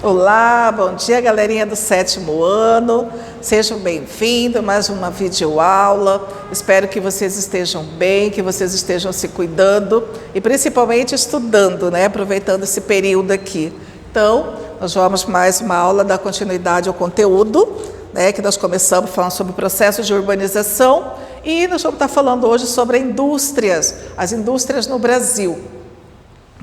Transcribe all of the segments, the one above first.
Olá, bom dia galerinha do 7º ano, sejam bem-vindos a mais uma videoaula. Espero que vocês estejam bem, que vocês estejam se cuidando e principalmente estudando, né? Aproveitando esse período aqui. Então, nós vamos mais uma aula dar continuidade ao conteúdo, né? Que nós começamos falando sobre o processo de urbanização e nós vamos estar falando hoje sobre as indústrias no Brasil.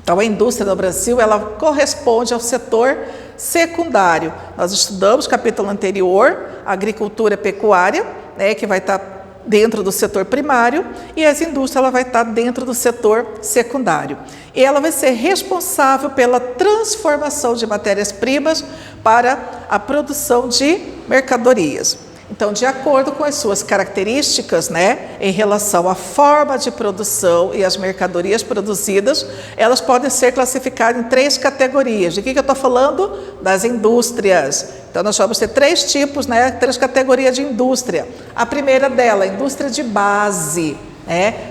Então, a indústria no Brasil, ela corresponde ao setor secundário. Nós estudamos no capítulo anterior, a agricultura e pecuária, né, que vai estar dentro do setor primário, e as indústrias ela vai estar dentro do setor secundário. E ela vai ser responsável pela transformação de matérias-primas para a produção de mercadorias. Então, de acordo com as suas características, né, em relação à forma de produção e as mercadorias produzidas, elas podem ser classificadas em 3 categorias. De que eu estou falando? Das indústrias. Então, nós vamos ter 3 tipos, né, 3 categorias de indústria. A primeira dela, a indústria de base.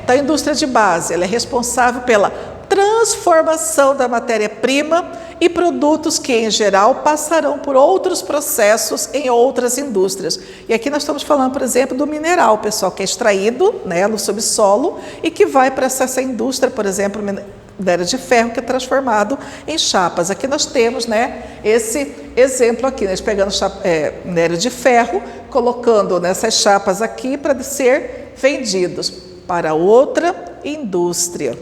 Então, a indústria de base, ela é responsável pela transformação da matéria-prima e produtos que, em geral, passarão por outros processos em outras indústrias. E aqui nós estamos falando, por exemplo, do mineral, pessoal, que é extraído, né, no subsolo e que vai para essa indústria, por exemplo, minério de ferro, que é transformado em chapas. Aqui nós temos, né, esse exemplo aqui, nós pegamos minério de ferro, colocando nessas chapas aqui para ser vendidos para outra indústria.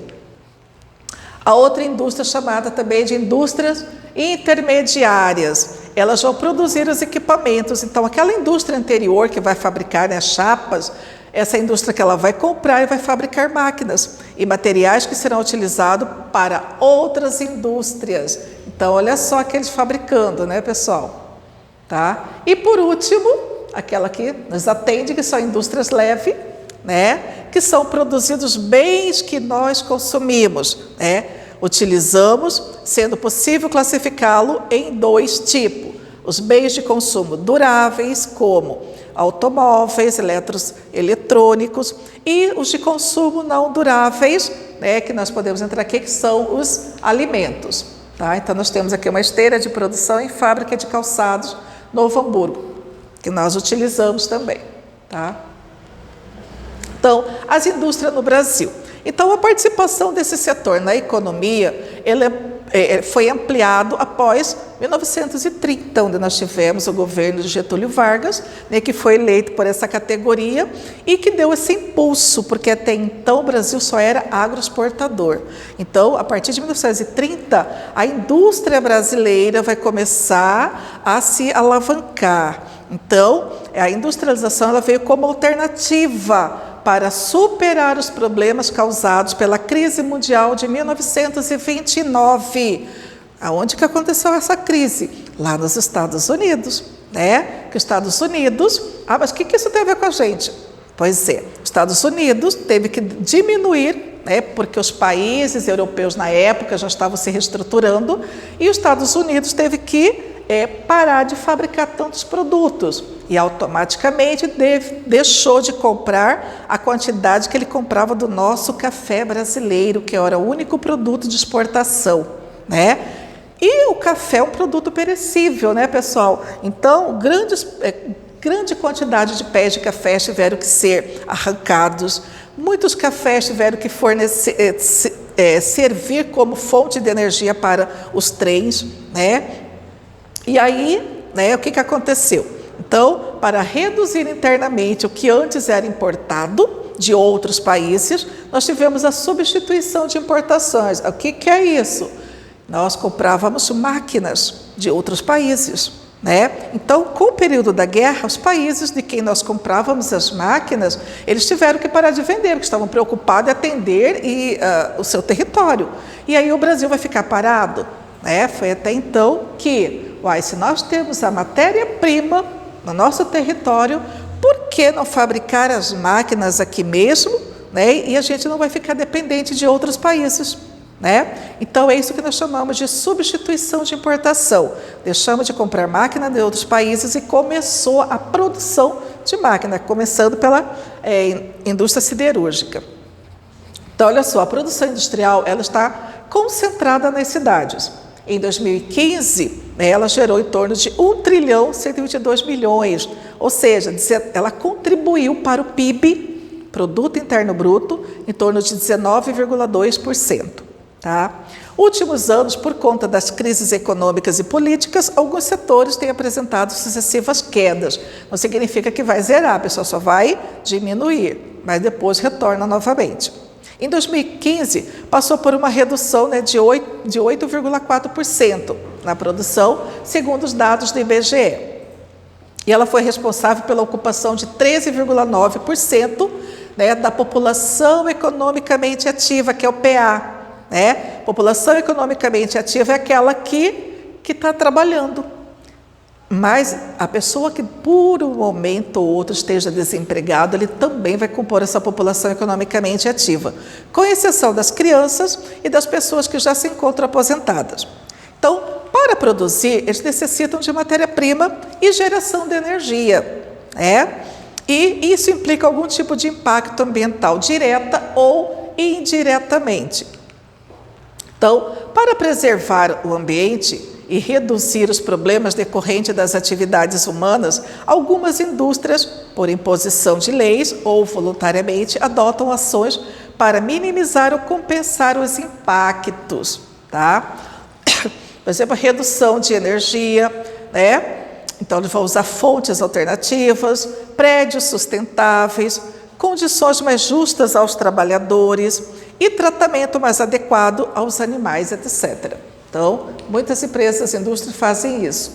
A outra indústria chamada também de indústrias intermediárias. Elas vão produzir os equipamentos. Então, aquela indústria anterior que vai fabricar, né, chapas, essa indústria que ela vai comprar e vai fabricar máquinas e materiais que serão utilizados para outras indústrias. Então, olha só aqueles fabricando, né, pessoal? Tá? E por último, aquela que nos atende, que são indústrias leves, né, que são produzidos bens que nós consumimos, né? Utilizamos, sendo possível classificá-lo em 2 tipos. Os bens de consumo duráveis, como automóveis, eletrônicos, e os de consumo não duráveis, né, que nós podemos entrar aqui, que são os alimentos. Tá? Então, nós temos aqui uma esteira de produção em fábrica de calçados, Novo Hamburgo, que nós utilizamos também. Tá? Então, as indústrias no Brasil. Então, a participação desse setor na economia foi ampliado após 1930, onde nós tivemos o governo de Getúlio Vargas, né, que foi eleito por essa categoria e que deu esse impulso, porque até então o Brasil só era agroexportador. Então, a partir de 1930, a indústria brasileira vai começar a se alavancar. Então, a industrialização ela veio como alternativa para superar os problemas causados pela crise mundial de 1929. Aonde que aconteceu essa crise? Lá nos Estados Unidos, né? Que os Estados Unidos... mas o que isso tem a ver com a gente? Pois é, os Estados Unidos teve que diminuir, né? Porque os países europeus na época já estavam se reestruturando e os Estados Unidos teve que parar de fabricar tantos produtos e automaticamente deixou de comprar a quantidade que ele comprava do nosso café brasileiro, que era o único produto de exportação, né? E o café é um produto perecível, né, pessoal? Então, grande quantidade de pés de café tiveram que ser arrancados, muitos cafés tiveram que servir como fonte de energia para os trens, né? E aí, né, o que aconteceu? Então, para reduzir internamente o que antes era importado de outros países, nós tivemos a substituição de importações. O que é isso? Nós comprávamos máquinas de outros países, né? Então, com o período da guerra, os países de quem nós comprávamos as máquinas, eles tiveram que parar de vender, porque estavam preocupados em atender o seu território. E aí o Brasil vai ficar parado, né? Foi até então que... se nós temos a matéria-prima no nosso território, por que não fabricar as máquinas aqui mesmo, né? E a gente não vai ficar dependente de outros países, né? Então, é isso que nós chamamos de substituição de importação. Deixamos de comprar máquina de outros países e começou a produção de máquina, começando pela indústria siderúrgica. Então, olha só, a produção industrial ela está concentrada nas cidades. Em 2015, ela gerou em torno de 1 trilhão 122 milhões, ou seja, ela contribuiu para o PIB, Produto Interno Bruto, em torno de 19,2%. Tá? Últimos anos, por conta das crises econômicas e políticas, alguns setores têm apresentado sucessivas quedas. Não significa que vai zerar, a pessoa só vai diminuir, mas depois retorna novamente. Em 2015, passou por uma redução de 8,4% na produção, segundo os dados do IBGE. E ela foi responsável pela ocupação de 13,9% da população economicamente ativa, que é o PA. População economicamente ativa é aquela que está trabalhando. Mas a pessoa que por um momento ou outro esteja desempregado, ele também vai compor essa população economicamente ativa, com exceção das crianças e das pessoas que já se encontram aposentadas. Então, para produzir, eles necessitam de matéria-prima e geração de energia, E isso implica algum tipo de impacto ambiental, direta ou indiretamente. Então, para preservar o ambiente e reduzir os problemas decorrentes das atividades humanas, algumas indústrias, por imposição de leis ou voluntariamente, adotam ações para minimizar ou compensar os impactos. Tá? Por exemplo, a redução de energia, Então, eles vão usar fontes alternativas, prédios sustentáveis, condições mais justas aos trabalhadores e tratamento mais adequado aos animais, etc. Então, muitas empresas e indústrias fazem isso.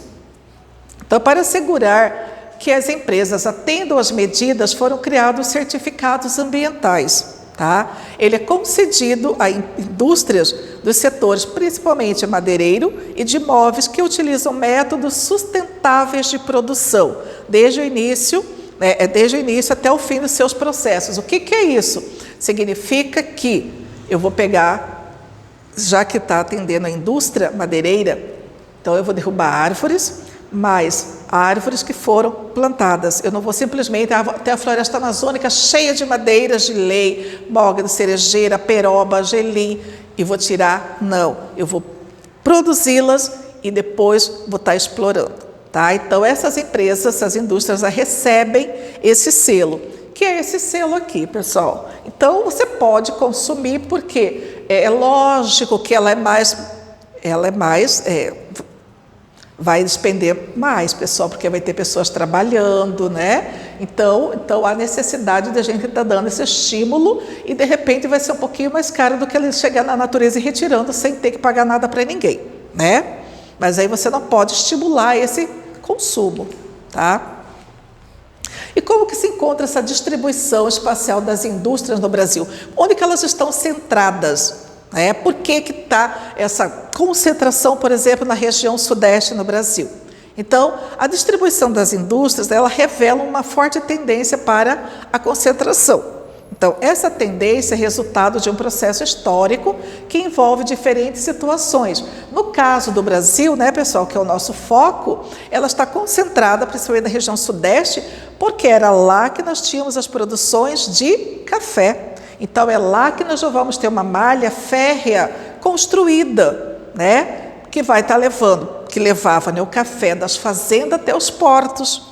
Então, para assegurar que as empresas atendam às medidas, foram criados certificados ambientais. Tá? Ele é concedido a indústrias dos setores, principalmente madeireiro e de móveis, que utilizam métodos sustentáveis de produção, desde o início até o fim dos seus processos. O que é isso? Significa que eu vou pegar, já que está atendendo a indústria madeireira, então eu vou derrubar árvores, mas árvores que foram plantadas. Eu não vou simplesmente ter a floresta amazônica cheia de madeiras de lei, mogno, cerejeira, peroba, gelim, e vou tirar. Não, eu vou produzi-las e depois vou estar explorando. Tá? Então, essas empresas, essas indústrias recebem esse selo, que é esse selo aqui, pessoal. Então, você pode consumir, porque é lógico que ela é mais vai despender mais, pessoal, porque vai ter pessoas trabalhando, Então há necessidade de a gente estar dando esse estímulo e, de repente, vai ser um pouquinho mais caro do que ele chegar na natureza e retirando sem ter que pagar nada para ninguém, Mas aí você não pode estimular esse consumo, tá? E como que se encontra essa distribuição espacial das indústrias no Brasil? Onde que elas estão centradas? Por que está essa concentração, por exemplo, na região sudeste no Brasil? Então, a distribuição das indústrias, ela revela uma forte tendência para a concentração. Então, essa tendência é resultado de um processo histórico que envolve diferentes situações. No caso do Brasil, pessoal, que é o nosso foco, ela está concentrada principalmente na região sudeste, porque era lá que nós tínhamos as produções de café. Então, é lá que nós já vamos ter uma malha férrea construída, que vai estar levava o café das fazendas até os portos,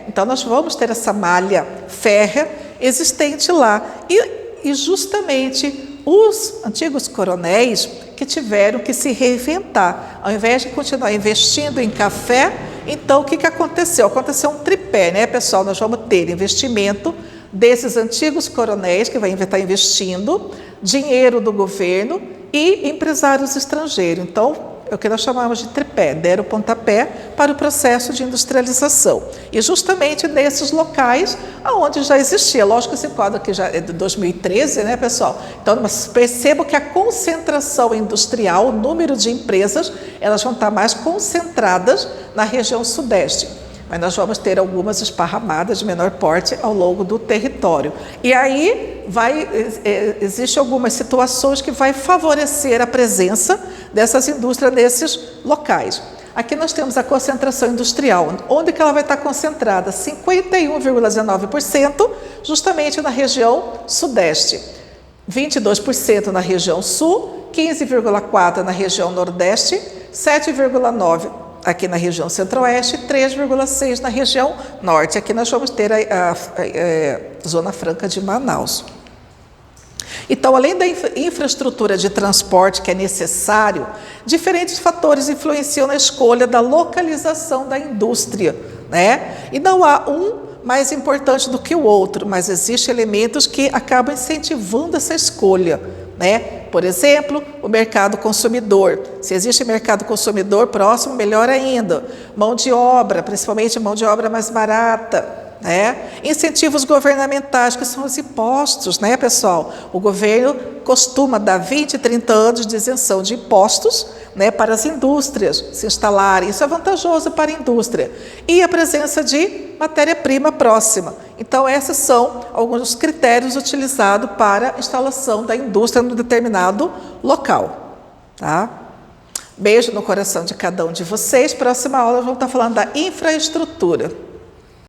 Então, nós vamos ter essa malha férrea existente lá. E justamente os antigos coronéis que tiveram que se reinventar. Ao invés de continuar investindo em café, então, o que aconteceu? Aconteceu um tripé, pessoal? Nós vamos ter investimento desses antigos coronéis, que vai estar investindo, dinheiro do governo e empresários estrangeiros. Então, é o que nós chamamos de tripé, deram o pontapé para o processo de industrialização. E justamente nesses locais onde já existia, lógico que esse quadro aqui já é de 2013, pessoal? Então, mas percebam que a concentração industrial, o número de empresas, elas vão estar mais concentradas na região sudeste. Mas nós vamos ter algumas esparramadas de menor porte ao longo do território. E aí existe algumas situações que vai favorecer a presença dessas indústrias nesses locais. Aqui nós temos a concentração industrial. Onde que ela vai estar concentrada? 51,19% justamente na região sudeste, 22% na região sul, 15,4% na região nordeste, 7,9% aqui na região centro-oeste e 3,6% na região norte. Aqui nós vamos ter a Zona Franca de Manaus. Então, além da infraestrutura de transporte que é necessário, diferentes fatores influenciam na escolha da localização da indústria, né? E não há um mais importante do que o outro, mas existem elementos que acabam incentivando essa escolha, né? Por exemplo, o mercado consumidor. Se existe mercado consumidor próximo, melhor ainda. Mão de obra, principalmente mão de obra mais barata. Incentivos governamentais, que são os impostos, né, pessoal? O governo costuma dar 20, 30 anos de isenção de impostos, né, para as indústrias se instalarem. Isso é vantajoso para a indústria. E a presença de matéria-prima próxima. Então, esses são alguns critérios utilizados para a instalação da indústria num determinado local. Tá? Beijo no coração de cada um de vocês. Próxima aula, vamos estar falando da infraestrutura.